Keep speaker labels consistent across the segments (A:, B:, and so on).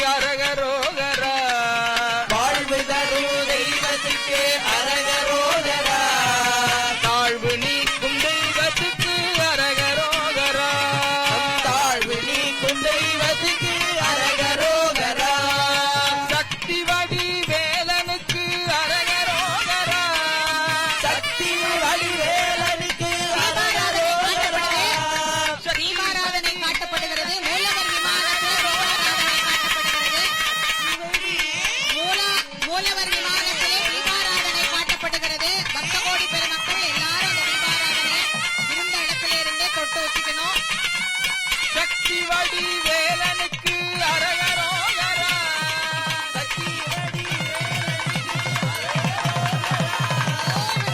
A: அரகரோகரா வாழ்வு தரும் தெய்வத்துக்கு அரகரோகரா தாழ்வு நீக்கும் தெய்வத்துக்கு அரகரோகரா தாழ்வு நீக்கும் தெய்வத்துக்கு அரகரோகரா சக்தி வடி வேலனுக்கு அரகரோகரா சக்தி வடி வேலனுக்கு அரகரோகரா
B: தீபாராதனை காட்டப்படுகிறது. மூலவர் விமானத்திலே தீபாராதனை காட்டப்படுகிறது. பக்த கோடி பெருமக்கள் எல்லாரும் அந்த தீபாராதனை இருந்த இடத்துல இருந்தே தொட்டு வச்சுக்கணும்.
A: சக்தி வடி வேலனுக்கு அரகரோகரா சக்தி வடி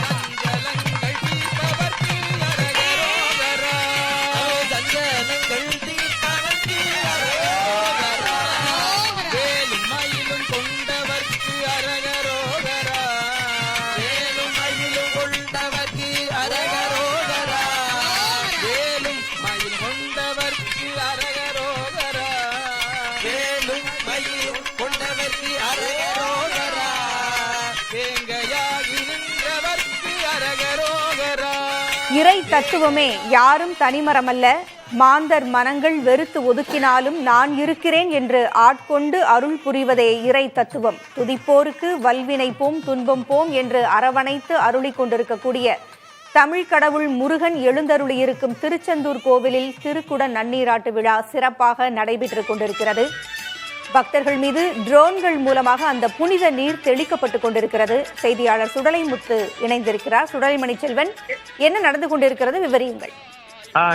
A: சஞ்சலங்கள் தீர்ப்பவர்க்கு அரகரோகரா சஞ்சலங்கள் தீர்ப்பவர்க்கு அரகரோகரா வேலும் மயிலும் கொண்டவர்க்கு அரகரோகரா வேலும் மயிலும் கொண்டவர்க்கு அரகரோகரா வேலும் மயில் கொண்டவர்க்கு அரகரோகரா வேலும் மயில் கொண்டவர்க்கு அரகரோகரா வேங்கையாகி நின்றவர்க்கு அரகரோகரா.
C: இறை தத்துவமே யாரும் தனிமரமல்ல, மாந்தர் மனங்கள் வெறுத்து ஒதுக்கினாலும் நான் இருக்கிறேன் என்று ஆட்கொண்டு அருள் புரிவதே இறை தத்துவம். துதிப்போருக்கு வல்வினை போம் துன்பம் போம் என்று அரவணைத்து அருளிக் கொண்டிருக்கக்கூடிய தமிழ் கடவுள் முருகன் எழுந்தருளியிருக்கும் திருச்செந்தூர் கோவிலில் திருக்குட நன்னீராட்டு விழா சிறப்பாக நடைபெற்றுக் கொண்டிருக்கிறது. பக்தர்கள் மீது ட்ரோன்கள் மூலமாக அந்த புனித நீர் தெளிக்கப்பட்டுக் கொண்டிருக்கிறது. செய்தியாளர் சுடலைமுத்து இணைந்திருக்கிறார். சுடலைமணி செல்வன், என்ன நடந்து கொண்டிருக்கிறது, விவரியுங்கள்.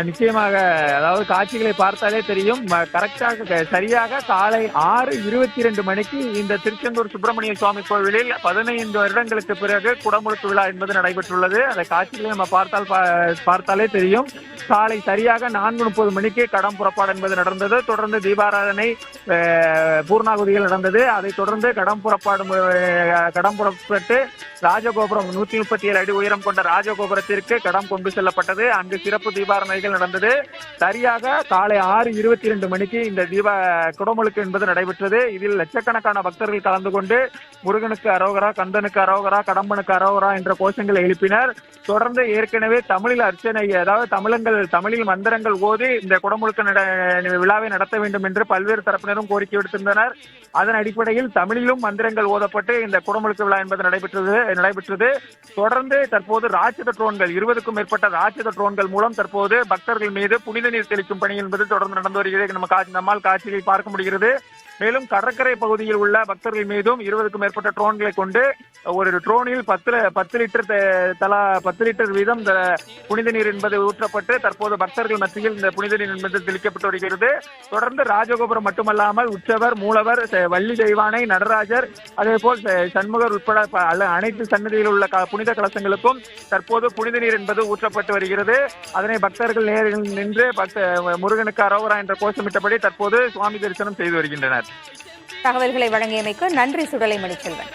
D: நிச்சயமாக, அதாவது காட்சிகளை பார்த்தாலே தெரியும். கரெக்டாக சரியாக காலை 6:22 மணிக்கு இந்த திருச்செந்தூர் சுப்பிரமணிய சுவாமி கோவிலில் 15 வருடங்களுக்கு பிறகு குடமுழுக்கு விழா என்பது நடைபெற்றுள்ளது. அந்த காட்சிகளை நம்ம பார்த்தாலே தெரியும். காலை சரியாக 4:30 மணிக்கு கடம் புறப்பாடு என்பது நடந்தது. தொடர்ந்து தீபாராதனை, பூர்ணாகுதிகள் நடந்தது. அதைத் தொடர்ந்து கடம் புறப்பட்டு ராஜகோபுரம் 137 அடி உயரம் கொண்ட ராஜகோபுரத்திற்கு கடம் கொண்டு செல்லப்பட்டது. அங்கு சிறப்பு தீபாராதனைகள் நடந்தது. சரியாக காலை 6:22 மணிக்கு இந்த குடமுழுக்கு என்பது நடைபெற்றது. இதில் லட்சக்கணக்கான பக்தர்கள் கலந்து கொண்டு முருகனுக்கு அரோகரா, கந்தனுக்கு அரோகரா, கடம்பனுக்கு அரோகரா என்ற கோஷங்களை எழுப்பினர். தொடர்ந்து ஏற்கனவே தமிழில் அர்ச்சனை, அதாவது தமிழில் மந்திரங்கள் ஓதி இந்த குடமுழுக்கு விழாவை நடத்த வேண்டும் என்று பல்வேறு தரப்பினரும் கோரிக்கை விடுத்திருந்தனர். அதன் அடிப்படையில் தமிழிலும் மந்திரங்கள் ஓதப்பட்டு இந்த குடமுழுக்கு விழா என்பது நடைபெற்றது. தொடர்ந்து தற்போது ராட்சத ட்ரோன்கள், 20க்கும் மேற்பட்ட ராட்சத ட்ரோன்கள் மூலம் தற்போது பக்தர்கள் மீது புனித நீர் தெளிக்கும் பணி என்பது தொடர்ந்து நடந்து வருகிறது. நம்மால் காட்சிகளை பார்க்க முடிகிறது. மேலும் கடற்கரை பகுதியில் உள்ள பக்தர்கள் மீதும் 20க்கும் மேற்பட்ட ட்ரோன்களை கொண்டு ஒரு ட்ரோனில் 10 லிட்டர் வீதம் இந்த புனித நீர் என்பது ஊற்றப்பட்டு தற்போது பக்தர்கள் மத்தியில் இந்த புனித நீர் என்பது தெளிக்கப்பட்டு வருகிறது. தொடர்ந்து ராஜகோபுரம் மட்டுமல்லாமல் உற்சவர், மூலவர், வள்ளி தெய்வானை, நடராஜர், அதேபோல் சண்முகர் உட்பட அனைத்து சன்னதியில் உள்ள புனித கலசங்களுக்கும் தற்போது புனித நீர் என்பது ஊற்றப்பட்டு வருகிறது. அதனை பக்தர்கள் நேரில் நின்று முருகனுக்கு அரோகரா என்ற கோஷமிட்டபடி தற்போது சுவாமி தரிசனம் செய்து வருகின்றனர்.
C: தகவல்களை வழங்கியமைக்கு நன்றி சுடலை மணிச்செல்வன்.